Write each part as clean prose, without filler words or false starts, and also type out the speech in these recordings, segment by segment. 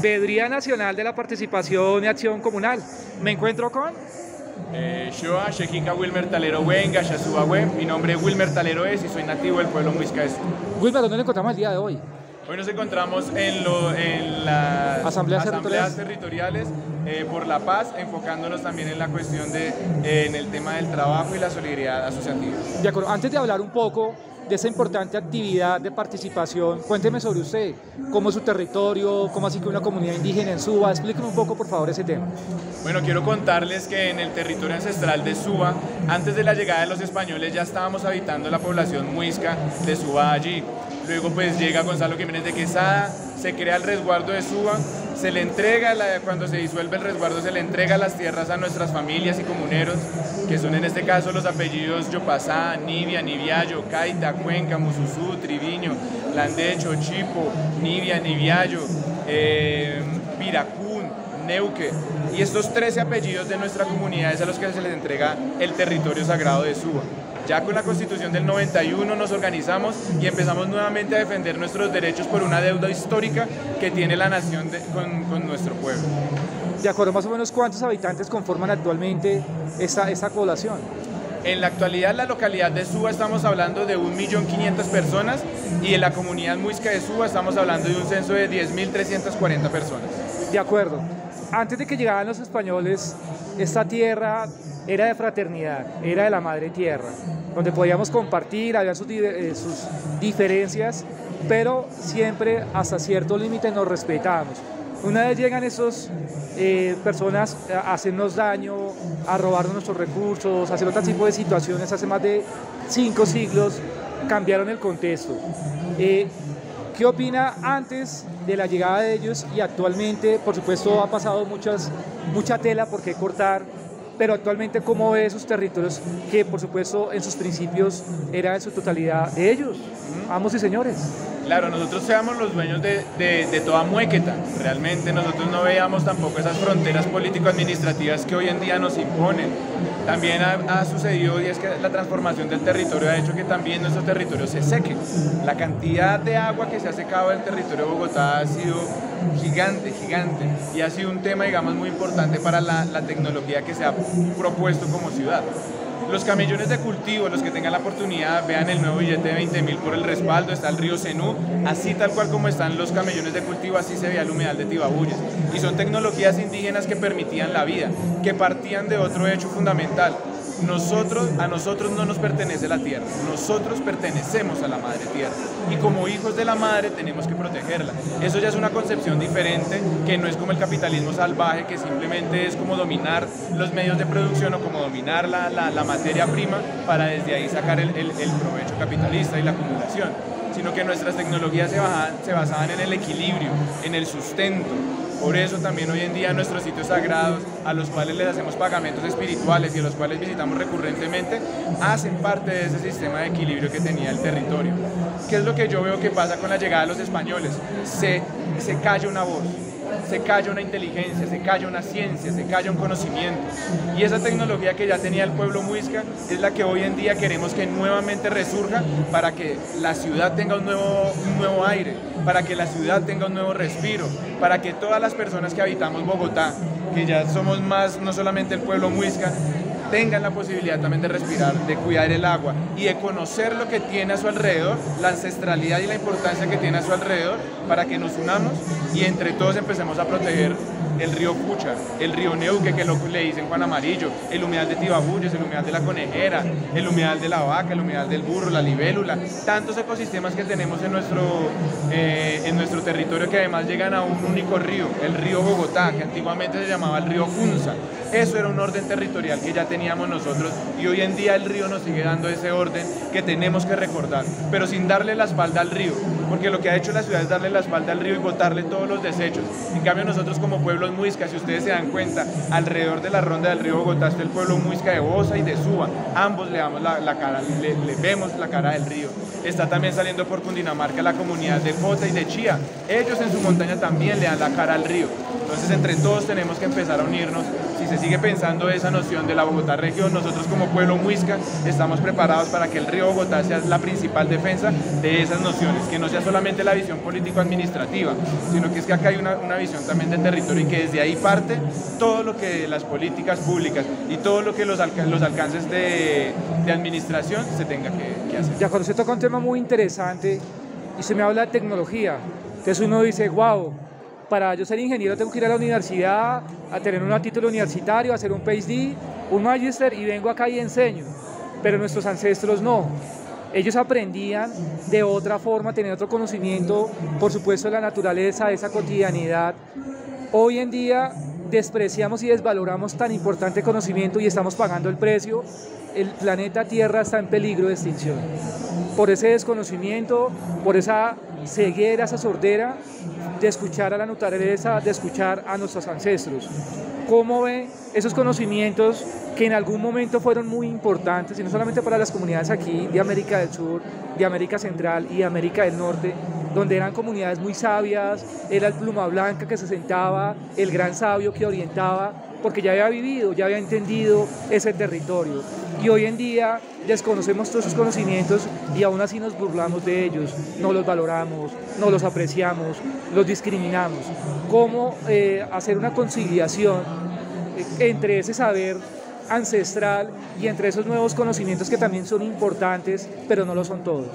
Veeduría Nacional de la Participación y Acción Comunal. Me encuentro con... Shoa, Shekika Wilmer Talero Wenga, Yasuba Wen. Mi nombre es Wilmer Talero y soy nativo del pueblo Muisca. Wilmer, ¿dónde nos encontramos el día de hoy? Hoy nos encontramos en las asambleas territoriales por la paz, enfocándonos también en la cuestión en el tema del trabajo y la solidaridad asociativa. De acuerdo, antes de hablar un poco de esa importante actividad de participación, cuénteme sobre usted, cómo es su territorio, cómo así que una comunidad indígena en Suba, explíqueme un poco por favor ese tema. Bueno, quiero contarles que en el territorio ancestral de Suba, antes de la llegada de los españoles ya estábamos habitando la población muisca de Suba allí. Luego pues llega Gonzalo Jiménez de Quesada, se crea el resguardo de Suba, se le entrega, cuando se disuelve el resguardo, se le entrega las tierras a nuestras familias y comuneros, que son en este caso los apellidos Yopasá, Nibia, Niviallo, Caita, Cuenca, Mususú, Triviño, Landecho, Chipo, Nibia, Niviallo, Piracún, Neuque, y estos 13 apellidos de nuestra comunidad es a los que se les entrega el territorio sagrado de Suba. Ya con la Constitución del 91 nos organizamos y empezamos nuevamente a defender nuestros derechos por una deuda histórica que tiene la nación con nuestro pueblo. De acuerdo, más o menos ¿cuántos habitantes conforman actualmente esta población? En la actualidad, la localidad de Suba estamos hablando de 1.500.000 personas y en la comunidad muisca de Suba estamos hablando de un censo de 10.340 personas. De acuerdo. Antes de que llegaran los españoles, esta tierra era de fraternidad, era de la madre tierra, donde podíamos compartir, había sus diferencias, pero siempre hasta cierto límite nos respetábamos. Una vez llegan esas personas a hacernos daño, a robarnos nuestros recursos, a hacer otro tipo de situaciones hace más de 5 siglos, cambiaron el contexto. ¿Qué opina antes de la llegada de ellos y actualmente? Por supuesto ha pasado mucha tela por qué cortar, pero actualmente ¿cómo ve esos territorios que por supuesto en sus principios era en su totalidad de ellos, amos y señores? Claro, nosotros seamos los dueños de toda Muéqueta, realmente nosotros no veíamos tampoco esas fronteras político-administrativas que hoy en día nos imponen. También ha sucedido y es que la transformación del territorio ha hecho que también nuestro territorio se seque. La cantidad de agua que se ha secado del territorio de Bogotá ha sido gigante, gigante, y ha sido un tema, digamos, muy importante para la tecnología que se ha propuesto como ciudad. Los camellones de cultivo, los que tengan la oportunidad, vean el nuevo billete de 20.000 por el respaldo, está el río Zenú, así tal cual como están los camellones de cultivo, así se veía el humedal de Tibabuyes. Y son tecnologías indígenas que permitían la vida, que partían de otro hecho fundamental. A nosotros no nos pertenece la tierra, nosotros pertenecemos a la madre tierra y como hijos de la madre tenemos que protegerla. Eso ya es una concepción diferente, que no es como el capitalismo salvaje, que simplemente es como dominar los medios de producción o como dominar la materia prima para desde ahí sacar el provecho capitalista y la acumulación, sino que nuestras tecnologías se basaban en el equilibrio, en el sustento. Por eso también hoy en día nuestros sitios sagrados, a los cuales les hacemos pagamentos espirituales y a los cuales visitamos recurrentemente, hacen parte de ese sistema de equilibrio que tenía el territorio. ¿Qué es lo que yo veo que pasa con la llegada de los españoles? Se calla una voz, se calla una inteligencia, se calla una ciencia, se calla un conocimiento. Y esa tecnología que ya tenía el pueblo muisca es la que hoy en día queremos que nuevamente resurja para que la ciudad tenga un nuevo aire, para que la ciudad tenga un nuevo respiro, para que todas las personas que habitamos Bogotá, que ya somos más, no solamente el pueblo muisca, tengan la posibilidad también de respirar, de cuidar el agua y de conocer lo que tiene a su alrededor, la ancestralidad y la importancia que tiene a su alrededor, para que nos unamos y entre todos empecemos a proteger el río Pucha, el río Neuque, que le dicen Juan Amarillo, el humedal de Tibabuyes, el humedal de la Conejera, el humedal de la vaca, el humedal del burro, la libélula, tantos ecosistemas que tenemos en nuestro territorio, que además llegan a un único río, el río Bogotá, que antiguamente se llamaba el río Funza. Eso era un orden territorial que ya teníamos nosotros y hoy en día el río nos sigue dando ese orden que tenemos que recordar, pero sin darle la espalda al río, porque lo que ha hecho la ciudad es darle la espalda al río y botarle todos los desechos. En cambio nosotros como pueblos muiscas, si ustedes se dan cuenta, alrededor de la ronda del río Bogotá está el pueblo muisca de Bosa y de Suba, ambos le damos la cara, le vemos la cara del río. Está también saliendo por Cundinamarca la comunidad de Cota y de Chía, ellos en su montaña también le dan la cara al río. Entonces entre todos tenemos que empezar a unirnos. Si se sigue pensando esa noción de la Bogotá región, nosotros como pueblo muisca estamos preparados para que el río Bogotá sea la principal defensa de esas nociones, que no sea solamente la visión político-administrativa, sino que es que acá hay una visión también de territorio y que desde ahí parte todo lo que las políticas públicas y todo lo que los alcances de administración se tenga que hacer. Ya cuando se toca un tema muy interesante y se me habla de tecnología, entonces uno dice, wow, para yo ser ingeniero tengo que ir a la universidad, a tener un título universitario, a hacer un PhD, un magister y vengo acá y enseño. Pero nuestros ancestros no. Ellos aprendían de otra forma, tenían otro conocimiento, por supuesto, de la naturaleza, de esa cotidianidad. Hoy en día despreciamos y desvaloramos tan importante conocimiento y estamos pagando el precio. El planeta Tierra está en peligro de extinción. Por ese desconocimiento, por esa ceguera, esa sordera de escuchar a la naturaleza, de escuchar a nuestros ancestros. ¿Cómo ve esos conocimientos que en algún momento fueron muy importantes, y no solamente para las comunidades aquí de América del Sur, de América Central y de América del Norte, donde eran comunidades muy sabias, era el pluma blanca que se sentaba, el gran sabio que orientaba, porque ya había vivido, ya había entendido ese territorio. Y hoy en día desconocemos todos esos conocimientos y aún así nos burlamos de ellos, no los valoramos, no los apreciamos, los discriminamos. ¿Cómo hacer una conciliación entre ese saber ancestral y entre esos nuevos conocimientos que también son importantes, pero no lo son todos?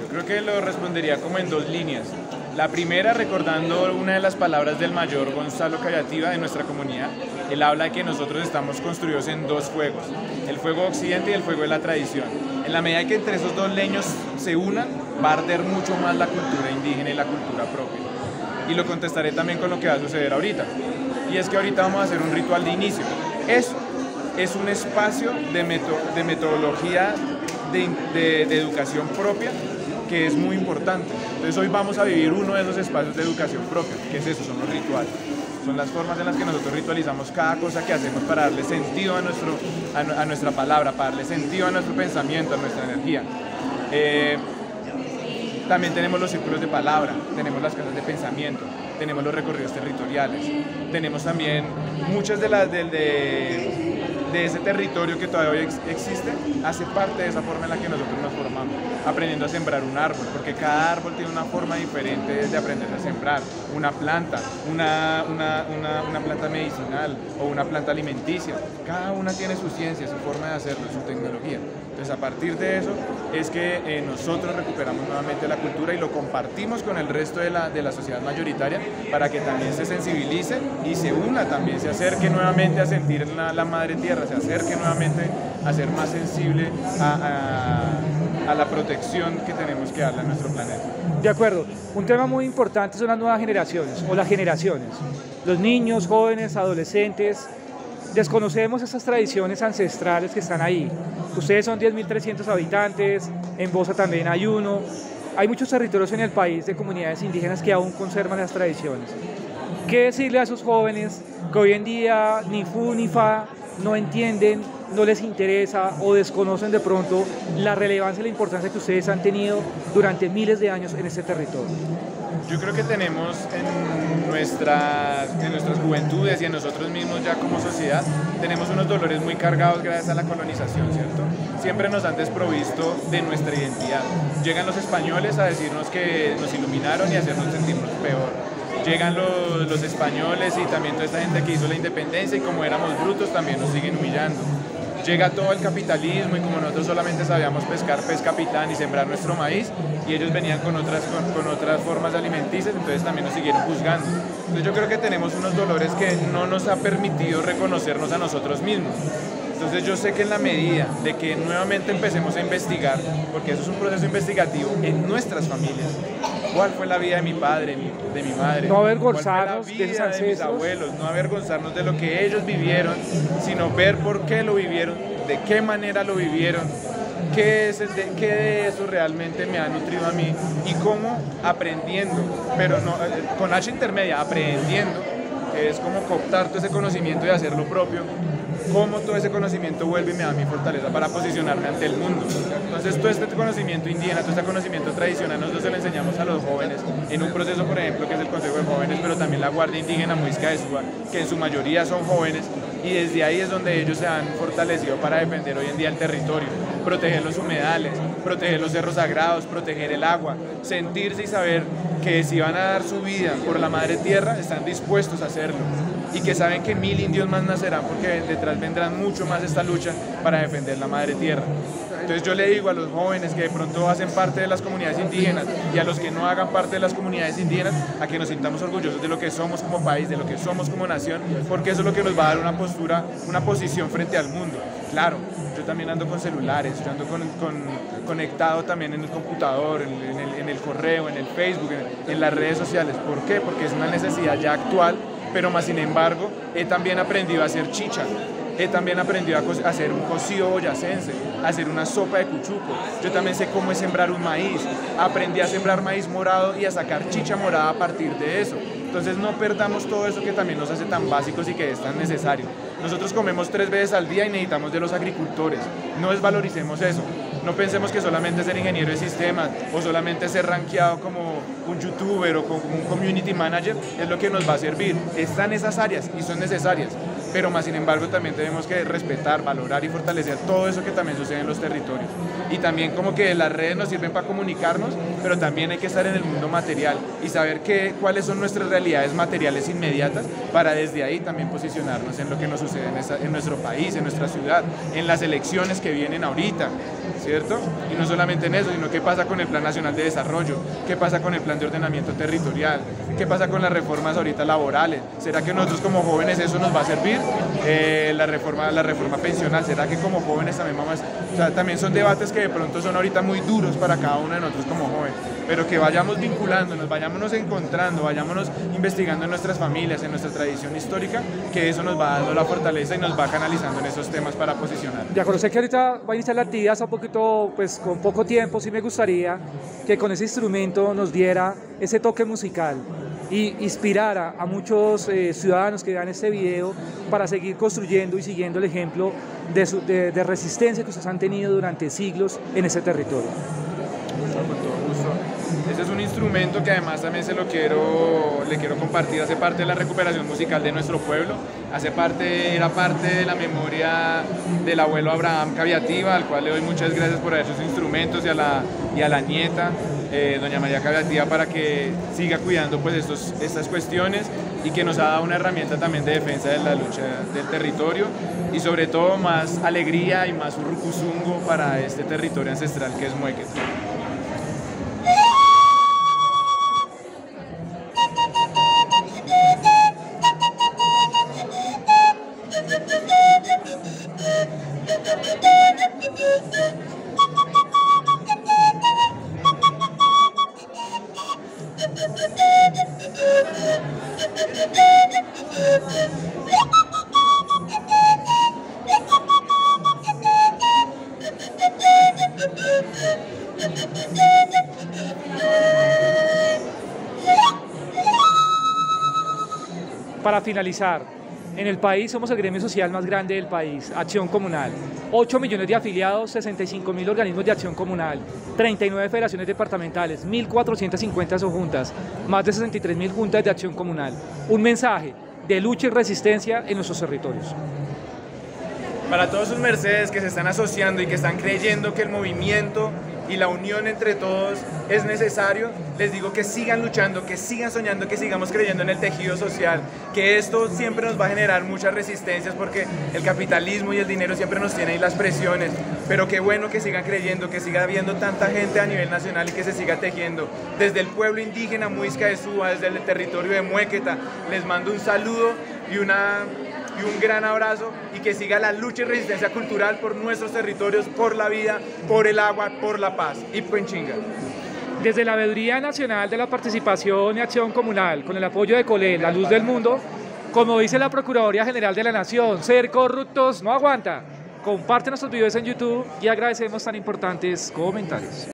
Yo creo que lo respondería como en dos líneas. La primera, recordando una de las palabras del mayor Gonzalo Cayativa de nuestra comunidad. Él habla de que nosotros estamos construidos en dos fuegos, el fuego de Occidente y el fuego de la tradición. En la medida que entre esos dos leños se unan, va a arder mucho más la cultura indígena y la cultura propia. Y lo contestaré también con lo que va a suceder ahorita. Y es que ahorita vamos a hacer un ritual de inicio. Eso es un espacio de metodología de educación propia que es muy importante. Entonces hoy vamos a vivir uno de esos espacios de educación propia. ¿Qué es eso? Son los rituales. Son las formas en las que nosotros ritualizamos cada cosa que hacemos para darle sentido a nuestra palabra, para darle sentido a nuestro pensamiento, a nuestra energía. También tenemos los círculos de palabra, tenemos las casas de pensamiento, tenemos los recorridos territoriales, tenemos también muchas de ese territorio que todavía hoy existe, hace parte de esa forma en la que nosotros nos formamos, aprendiendo a sembrar un árbol, porque cada árbol tiene una forma diferente de aprender a sembrar, una planta, una planta medicinal o una planta alimenticia, cada una tiene su ciencia, su forma de hacerlo, su tecnología. Entonces a partir de eso es que nosotros recuperamos nuevamente la cultura y lo compartimos con el resto de la sociedad mayoritaria para que también se sensibilice y se una también, se acerque nuevamente a sentir la madre tierra, se acerque nuevamente a ser más sensible a la protección que tenemos que darle a nuestro planeta. De acuerdo, un tema muy importante son las nuevas generaciones o las generaciones, los niños, jóvenes, adolescentes. Desconocemos esas tradiciones ancestrales que están ahí. Ustedes son 10.300 habitantes, en Bosa también hay uno. Hay muchos territorios en el país de comunidades indígenas que aún conservan las tradiciones. ¿Qué decirle a esos jóvenes que hoy en día ni fu ni fa no entienden, no les interesa o desconocen de pronto la relevancia y la importancia que ustedes han tenido durante miles de años en este territorio? Yo creo que tenemos en nuestras juventudes y en nosotros mismos ya como sociedad, tenemos unos dolores muy cargados gracias a la colonización, ¿cierto? Siempre nos han desprovisto de nuestra identidad. Llegan los españoles a decirnos que nos iluminaron y a hacernos sentirnos peor. Llegan los españoles y también toda esta gente que hizo la independencia y como éramos brutos también nos siguen humillando. Llega todo el capitalismo y como nosotros solamente sabíamos pescar pez capitán y sembrar nuestro maíz y ellos venían con otras formas alimenticias, entonces también nos siguieron juzgando. Entonces yo creo que tenemos unos dolores que no nos ha permitido reconocernos a nosotros mismos. Entonces yo sé que en la medida de que nuevamente empecemos a investigar, porque eso es un proceso investigativo en nuestras familias, cuál fue la vida de mi padre, de mi madre, no avergonzarnos de mis abuelos, no avergonzarnos de lo que ellos vivieron, sino ver por qué lo vivieron, de qué manera lo vivieron, qué de eso realmente me ha nutrido a mí y cómo aprendiendo, pero no con H intermedia, aprendiendo, que es como cooptar todo ese conocimiento y hacerlo propio, cómo todo ese conocimiento vuelve y me da mi fortaleza para posicionarme ante el mundo. Entonces todo este conocimiento indígena, todo este conocimiento tradicional, nosotros se lo enseñamos a los jóvenes en un proceso, por ejemplo, que es el Consejo de Jóvenes, pero también la Guardia Indígena Muisca de Suba, que en su mayoría son jóvenes, y desde ahí es donde ellos se han fortalecido para defender hoy en día el territorio, proteger los humedales, proteger los cerros sagrados, proteger el agua, sentirse y saber que si van a dar su vida por la madre tierra, están dispuestos a hacerlo, y que saben que 1000 indios más nacerán porque detrás vendrán mucho más esta lucha para defender la madre tierra. Entonces yo le digo a los jóvenes que de pronto hacen parte de las comunidades indígenas y a los que no hagan parte de las comunidades indígenas, a que nos sintamos orgullosos de lo que somos como país, de lo que somos como nación, porque eso es lo que nos va a dar una postura, una posición frente al mundo. Claro, yo también ando con celulares, yo ando conectado también en el computador, en el correo, en el Facebook, en las redes sociales. ¿Por qué? Porque es una necesidad ya actual, pero más sin embargo he también aprendido a hacer chicha. He también aprendido a hacer un cocido boyacense, a hacer una sopa de cuchuco. Yo también sé cómo es sembrar un maíz. Aprendí a sembrar maíz morado y a sacar chicha morada a partir de eso. Entonces no perdamos todo eso que también nos hace tan básicos y que es tan necesario. Nosotros comemos 3 veces al día y necesitamos de los agricultores. No desvaloricemos eso. No pensemos que solamente ser ingeniero de sistemas o solamente ser rankeado como un youtuber o como un community manager es lo que nos va a servir. Están esas áreas y son necesarias, pero más sin embargo también tenemos que respetar, valorar y fortalecer todo eso que también sucede en los territorios. Y también como que las redes nos sirven para comunicarnos, pero también hay que estar en el mundo material y saber cuáles son nuestras realidades materiales inmediatas para desde ahí también posicionarnos en lo que nos sucede en nuestro país, en nuestra ciudad, en las elecciones que vienen ahorita, ¿cierto? Y no solamente en eso, sino qué pasa con el Plan Nacional de Desarrollo, qué pasa con el Plan de Ordenamiento Territorial, qué pasa con las reformas ahorita laborales. ¿Será que nosotros como jóvenes eso nos va a servir? La reforma pensional, ¿será que como jóvenes también vamos a... O sea, también son debates que de pronto son ahorita muy duros para cada uno de nosotros como jóvenes, pero que vayamos vinculándonos, vayámonos encontrando, vayámonos investigando en nuestras familias, en nuestra tradición histórica, que eso nos va dando la fortaleza y nos va canalizando en esos temas para posicionar. De acuerdo, sé que ahorita va a iniciar la actividad un poquito, pues con poco tiempo. Sí me gustaría que con ese instrumento nos diera ese toque musical y inspirara a muchos ciudadanos que vean este video para seguir construyendo y siguiendo el ejemplo de resistencia que ustedes han tenido durante siglos en ese territorio. Con todo gusto. Ese es un instrumento que además también le quiero compartir, hace parte de la recuperación musical de nuestro pueblo, era parte de la memoria del abuelo Abraham Caviativa, al cual le doy muchas gracias por esos instrumentos y a la nieta, doña María Caviativa, para que siga cuidando pues estas cuestiones y que nos ha dado una herramienta también de defensa de la lucha del territorio y sobre todo más alegría y más urrucuzungo para este territorio ancestral que es Muéqueta. Para finalizar, en el país somos el gremio social más grande del país, Acción Comunal. 8 millones de afiliados, 65.000 organismos de acción comunal, 39 federaciones departamentales, 1.450 subjuntas, más de 63.000 juntas de acción comunal. Un mensaje de lucha y resistencia en nuestros territorios. Para todos sus mercedes que se están asociando y que están creyendo que el movimiento y la unión entre todos es necesario, les digo que sigan luchando, que sigan soñando, que sigamos creyendo en el tejido social, que esto siempre nos va a generar muchas resistencias porque el capitalismo y el dinero siempre nos tienen ahí las presiones, pero qué bueno que sigan creyendo, que siga habiendo tanta gente a nivel nacional y que se siga tejiendo. Desde el pueblo indígena Muisca de Suba, desde el territorio de Muéqueta, les mando un saludo y un gran abrazo y que siga la lucha y resistencia cultural por nuestros territorios, por la vida, por el agua, por la paz. Y Puenchinga. Desde la Veeduría Nacional de la Participación y Acción Comunal, con el apoyo de Colén, La Luz del Mundo, como dice la Procuraduría General de la Nación, ser corruptos no aguanta. Comparte nuestros videos en YouTube y agradecemos tan importantes comentarios.